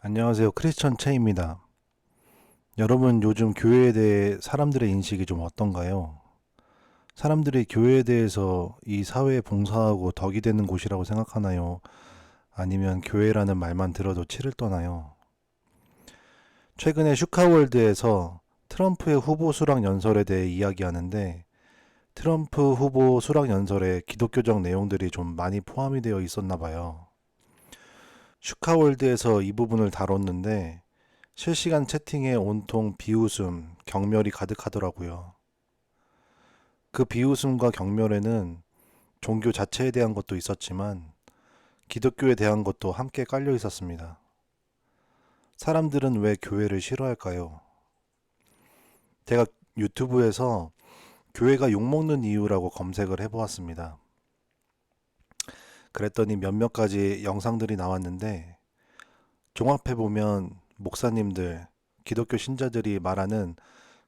안녕하세요. 크리스천 체입니다. 여러분, 요즘 교회에 대해 사람들의 인식이 좀 어떤가요? 사람들이 교회에 대해서 이 사회에 봉사하고 덕이 되는 곳이라고 생각하나요? 아니면 교회라는 말만 들어도 치를 떠나요? 최근에 슈카월드에서 트럼프의 후보 수락 연설에 대해 이야기하는데 트럼프 후보 수락 연설에 기독교적 내용들이 좀 많이 포함이 되어 있었나 봐요. 슈카월드에서 이 부분을 다뤘는데 실시간 채팅에 온통 비웃음, 경멸이 가득하더라고요. 그 비웃음과 경멸에는 종교 자체에 대한 것도 있었지만 기독교에 대한 것도 함께 깔려 있었습니다. 사람들은 왜 교회를 싫어할까요? 제가 유튜브에서 교회가 욕먹는 이유라고 검색을 해보았습니다. 그랬더니 몇몇 가지 영상들이 나왔는데 종합해보면 목사님들, 기독교 신자들이 말하는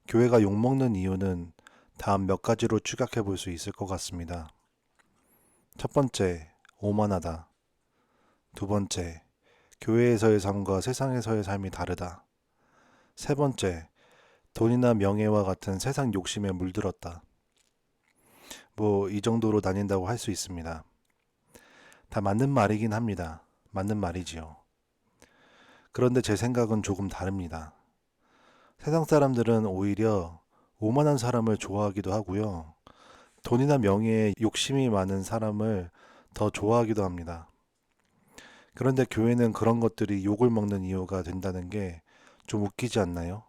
교회가 욕먹는 이유는 다음 몇 가지로 추격해 볼 수 있을 것 같습니다. 첫 번째, 오만하다. 두 번째, 교회에서의 삶과 세상에서의 삶이 다르다. 세 번째, 돈이나 명예와 같은 세상 욕심에 물들었다. 뭐, 이 정도로 나뉜다고 할 수 있습니다. 다 맞는 말이긴 합니다. 맞는 말이지요. 그런데 제 생각은 조금 다릅니다. 세상 사람들은 오히려 오만한 사람을 좋아하기도 하고요. 돈이나 명예에 욕심이 많은 사람을 더 좋아하기도 합니다. 그런데 교회는 그런 것들이 욕을 먹는 이유가 된다는 게 좀 웃기지 않나요?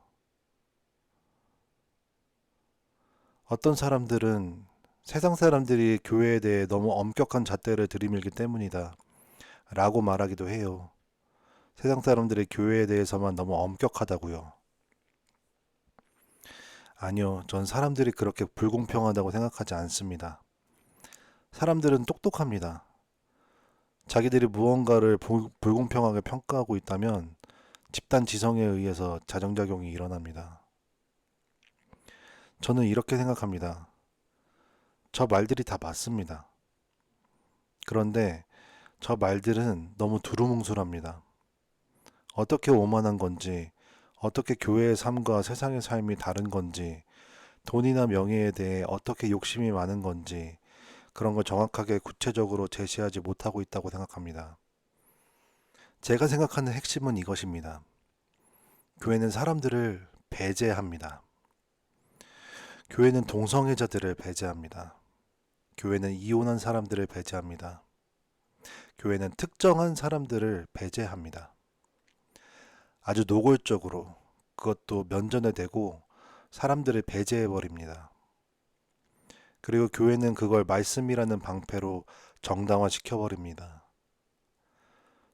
어떤 사람들은 세상 사람들이 교회에 대해 너무 엄격한 잣대를 들이밀기 때문이다 라고 말하기도 해요. 세상 사람들이 교회에 대해서만 너무 엄격하다고요. 아니요, 전 사람들이 그렇게 불공평하다고 생각하지 않습니다. 사람들은 똑똑합니다. 자기들이 무언가를 불공평하게 평가하고 있다면 집단 지성에 의해서 자정작용이 일어납니다. 저는 이렇게 생각합니다. 저 말들이 다 맞습니다. 그런데 저 말들은 너무 두루뭉술합니다. 어떻게 오만한 건지, 어떻게 교회의 삶과 세상의 삶이 다른 건지, 돈이나 명예에 대해 어떻게 욕심이 많은 건지, 그런 걸 정확하게 구체적으로 제시하지 못하고 있다고 생각합니다. 제가 생각하는 핵심은 이것입니다. 교회는 사람들을 배제합니다. 교회는 동성애자들을 배제합니다. 교회는 이혼한 사람들을 배제합니다. 교회는 특정한 사람들을 배제합니다. 아주 노골적으로 그것도 면전에 대고 사람들을 배제해버립니다. 그리고 교회는 그걸 말씀이라는 방패로 정당화 시켜버립니다.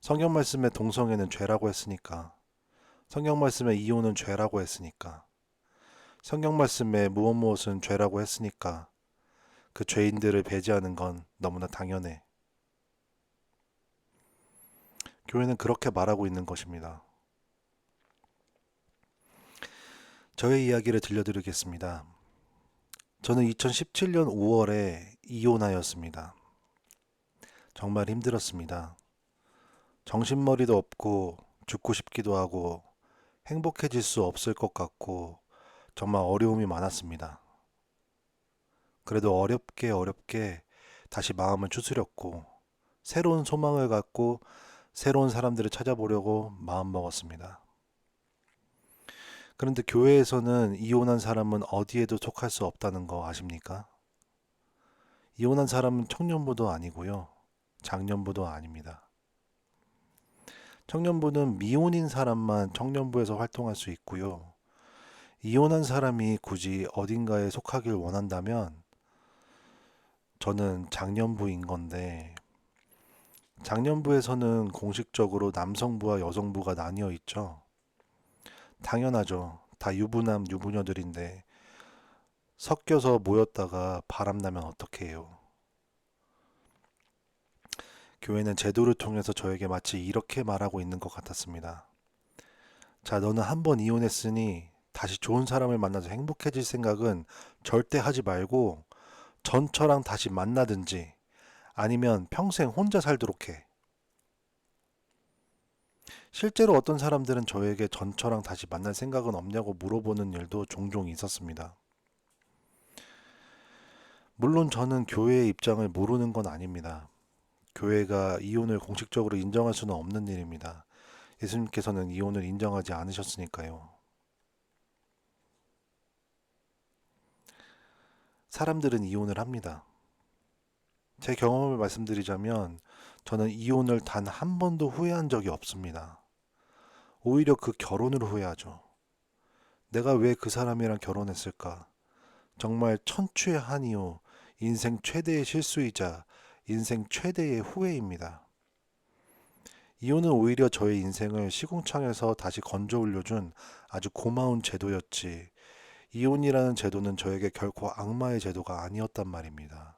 성경 말씀에 동성애는 죄라고 했으니까, 성경 말씀에 이혼은 죄라고 했으니까, 성경 말씀에 무엇 무엇은 죄라고 했으니까 그 죄인들을 배제하는 건 너무나 당연해. 교회는 그렇게 말하고 있는 것입니다. 저의 이야기를 들려드리겠습니다. 저는 2017년 5월에 이혼하였습니다. 정말 힘들었습니다. 정신머리도 없고 죽고 싶기도 하고 행복해질 수 없을 것 같고 정말 어려움이 많았습니다. 그래도 어렵게 다시 마음을 추스렸고 새로운 소망을 갖고 새로운 사람들을 찾아보려고 마음먹었습니다. 그런데 교회에서는 이혼한 사람은 어디에도 속할 수 없다는 거 아십니까? 이혼한 사람은 청년부도 아니고요. 장년부도 아닙니다. 청년부는 미혼인 사람만 청년부에서 활동할 수 있고요. 이혼한 사람이 굳이 어딘가에 속하길 원한다면 저는 장년부인 건데 장년부에서는 공식적으로 남성부와 여성부가 나뉘어 있죠. 당연하죠. 다 유부남, 유부녀들인데 섞여서 모였다가 바람나면 어떡해요. 교회는 제도를 통해서 저에게 마치 이렇게 말하고 있는 것 같았습니다. 자, 너는 한 번 이혼했으니 다시 좋은 사람을 만나서 행복해질 생각은 절대 하지 말고 전처랑 다시 만나든지 아니면 평생 혼자 살도록 해. 실제로 어떤 사람들은 저에게 전처랑 다시 만날 생각은 없냐고 물어보는 일도 종종 있었습니다. 물론 저는 교회의 입장을 모르는 건 아닙니다. 교회가 이혼을 공식적으로 인정할 수는 없는 일입니다. 예수님께서는 이혼을 인정하지 않으셨으니까요. 사람들은 이혼을 합니다. 제 경험을 말씀드리자면 저는 이혼을 단 한 번도 후회한 적이 없습니다. 오히려 그 결혼을 후회하죠. 내가 왜 그 사람이랑 결혼했을까? 정말 천추의 한이요. 인생 최대의 실수이자 인생 최대의 후회입니다. 이혼은 오히려 저의 인생을 시궁창에서 다시 건져 올려준 아주 고마운 제도였지. 이혼이라는 제도는 저에게 결코 악마의 제도가 아니었단 말입니다.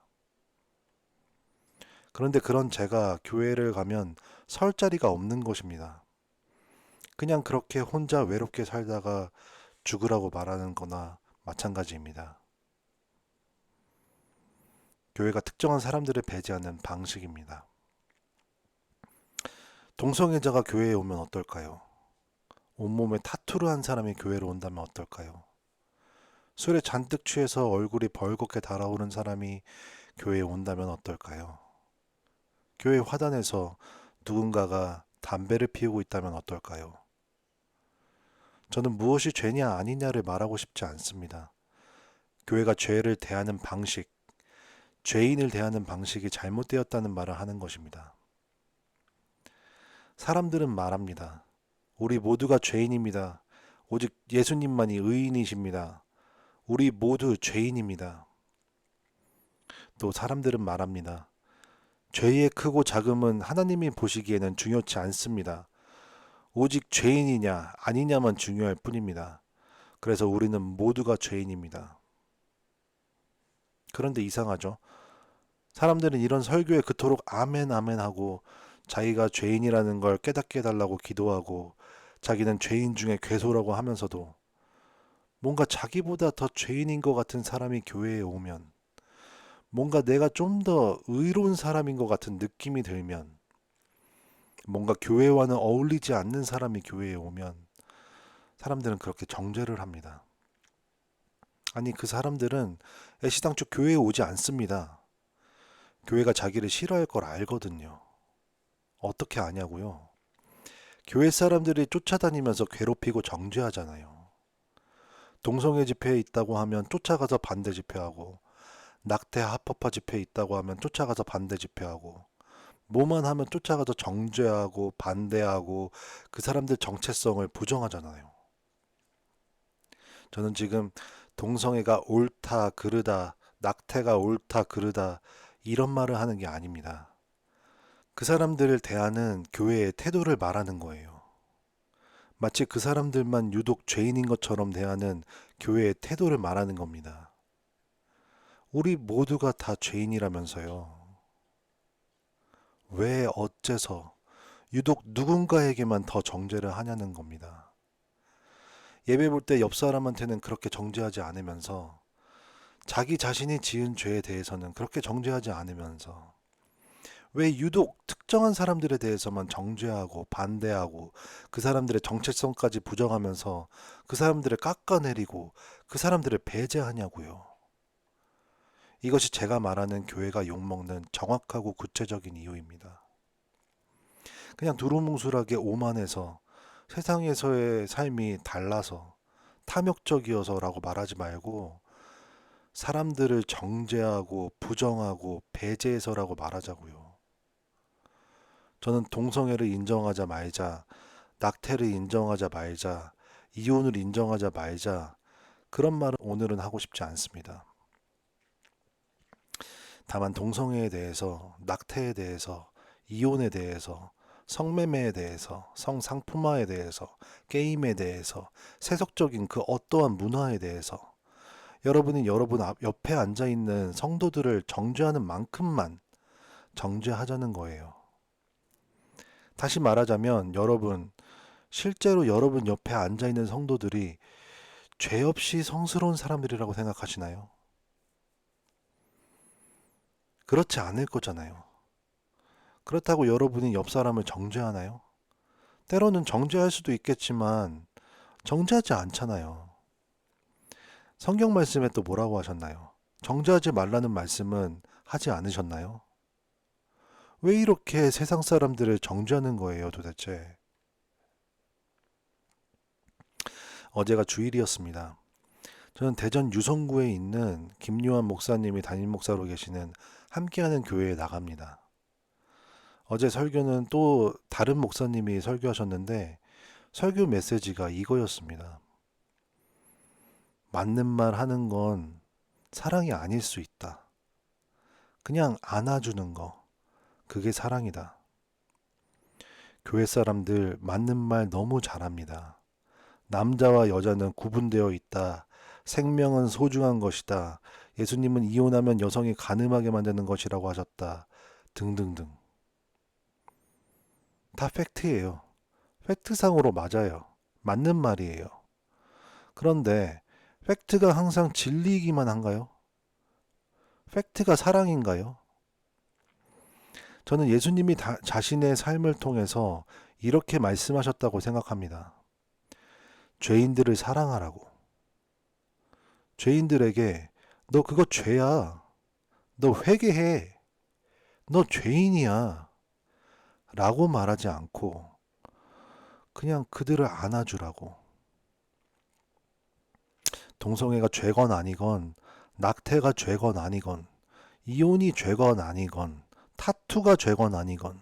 그런데 그런 제가 교회를 가면 설 자리가 없는 것입니다. 그냥 그렇게 혼자 외롭게 살다가 죽으라고 말하는 거나 마찬가지입니다. 교회가 특정한 사람들을 배제하는 방식입니다. 동성애자가 교회에 오면 어떨까요? 온몸에 타투를 한 사람이 교회로 온다면 어떨까요? 술에 잔뜩 취해서 얼굴이 벌겋게 달아오른 사람이 교회에 온다면 어떨까요? 교회 화단에서 누군가가 담배를 피우고 있다면 어떨까요? 저는 무엇이 죄냐 아니냐를 말하고 싶지 않습니다. 교회가 죄를 대하는 방식, 죄인을 대하는 방식이 잘못되었다는 말을 하는 것입니다. 사람들은 말합니다. 우리 모두가 죄인입니다. 오직 예수님만이 의인이십니다. 우리 모두 죄인입니다. 또 사람들은 말합니다. 죄의 크고 작음은 하나님이 보시기에는 중요치 않습니다. 오직 죄인이냐 아니냐만 중요할 뿐입니다. 그래서 우리는 모두가 죄인입니다. 그런데 이상하죠? 사람들은 이런 설교에 그토록 아멘 아멘 하고 자기가 죄인이라는 걸 깨닫게 해달라고 기도하고 자기는 죄인 중에 괴소라고 하면서도 뭔가 자기보다 더 죄인인 것 같은 사람이 교회에 오면 뭔가 내가 좀 더 의로운 사람인 것 같은 느낌이 들면 뭔가 교회와는 어울리지 않는 사람이 교회에 오면 사람들은 그렇게 정죄를 합니다. 아니, 그 사람들은 애시당초 교회에 오지 않습니다. 교회가 자기를 싫어할 걸 알거든요. 어떻게 아냐고요? 교회 사람들이 쫓아다니면서 괴롭히고 정죄하잖아요. 동성애 집회에 있다고 하면 쫓아가서 반대 집회하고, 낙태 합법화 집회에 있다고 하면 쫓아가서 반대 집회하고, 뭐만 하면 쫓아가서 정죄하고 반대하고 그 사람들 정체성을 부정하잖아요. 저는 지금 동성애가 옳다, 그르다, 낙태가 옳다, 그르다 이런 말을 하는 게 아닙니다. 그 사람들을 대하는 교회의 태도를 말하는 거예요. 마치 그 사람들만 유독 죄인인 것처럼 대하는 교회의 태도를 말하는 겁니다. 우리 모두가 다 죄인이라면서요. 왜 어째서 유독 누군가에게만 더 정죄를 하냐는 겁니다. 예배 볼 때 옆 사람한테는 그렇게 정죄하지 않으면서 자기 자신이 지은 죄에 대해서는 그렇게 정죄하지 않으면서 왜 유독 특정한 사람들에 대해서만 정죄하고 반대하고 그 사람들의 정체성까지 부정하면서 그 사람들을 깎아내리고 그 사람들을 배제하냐고요. 이것이 제가 말하는 교회가 욕먹는 정확하고 구체적인 이유입니다. 그냥 두루뭉술하게 오만해서 세상에서의 삶이 달라서 탐욕적이어서라고 말하지 말고 사람들을 정죄하고 부정하고 배제해서라고 말하자고요. 저는 동성애를 인정하자 말자, 낙태를 인정하자 말자, 이혼을 인정하자 말자, 그런 말은 오늘은 하고 싶지 않습니다. 다만 동성애에 대해서, 낙태에 대해서, 이혼에 대해서, 성매매에 대해서, 성상품화에 대해서, 게임에 대해서, 세속적인 그 어떠한 문화에 대해서 여러분이 여러분 옆에 앉아 있는 성도들을 정죄하는 만큼만 정죄하자는 거예요. 다시 말하자면 여러분, 실제로 여러분 옆에 앉아 있는 성도들이 죄 없이 성스러운 사람들이라고 생각하시나요? 그렇지 않을 거잖아요. 그렇다고 여러분이 옆 사람을 정죄하나요? 때로는 정죄할 수도 있겠지만 정죄하지 않잖아요. 성경 말씀에 또 뭐라고 하셨나요? 정죄하지 말라는 말씀은 하지 않으셨나요? 왜 이렇게 세상 사람들을 정죄하는 거예요, 도대체? 어제가 주일이었습니다. 저는 대전 유성구에 있는 김요한 목사님이 담임 목사로 계시는 함께하는 교회에 나갑니다. 어제 설교는 또 다른 목사님이 설교하셨는데 설교 메시지가 이거였습니다. 맞는 말 하는 건 사랑이 아닐 수 있다. 그냥 안아주는 거, 그게 사랑이다. 교회 사람들 맞는 말 너무 잘합니다. 남자와 여자는 구분되어 있다. 생명은 소중한 것이다. 예수님은 이혼하면 여성이 간음하게 만드는 것이라고 하셨다. 등등등. 다 팩트예요. 팩트상으로 맞아요. 맞는 말이에요. 그런데 팩트가 항상 진리이기만 한가요? 팩트가 사랑인가요? 저는 예수님이 자신의 삶을 통해서 이렇게 말씀하셨다고 생각합니다. 죄인들을 사랑하라고. 죄인들에게 너 그거 죄야. 너 회개해. 너 죄인이야. 라고 말하지 않고 그냥 그들을 안아주라고. 동성애가 죄건 아니건, 낙태가 죄건 아니건, 이혼이 죄건 아니건, 타투가 죄건 아니건,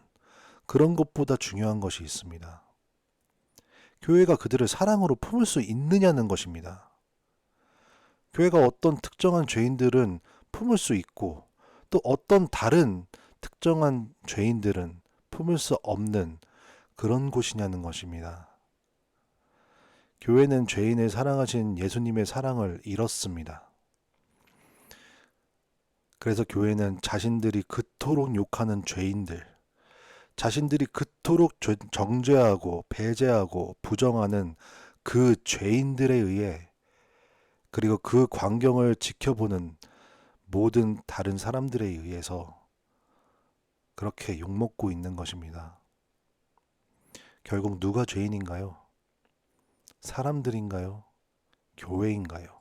그런 것보다 중요한 것이 있습니다. 교회가 그들을 사랑으로 품을 수 있느냐는 것입니다. 교회가 어떤 특정한 죄인들은 품을 수 있고, 또 어떤 다른 특정한 죄인들은 품을 수 없는 그런 곳이냐는 것입니다. 교회는 죄인을 사랑하신 예수님의 사랑을 잃었습니다. 그래서 교회는 자신들이 그토록 욕하는 죄인들, 자신들이 그토록 정죄하고 배제하고 부정하는 그 죄인들에 의해 그리고 그 광경을 지켜보는 모든 다른 사람들에 의해서 그렇게 욕먹고 있는 것입니다. 결국 누가 죄인인가요? 사람들인가요? 교회인가요?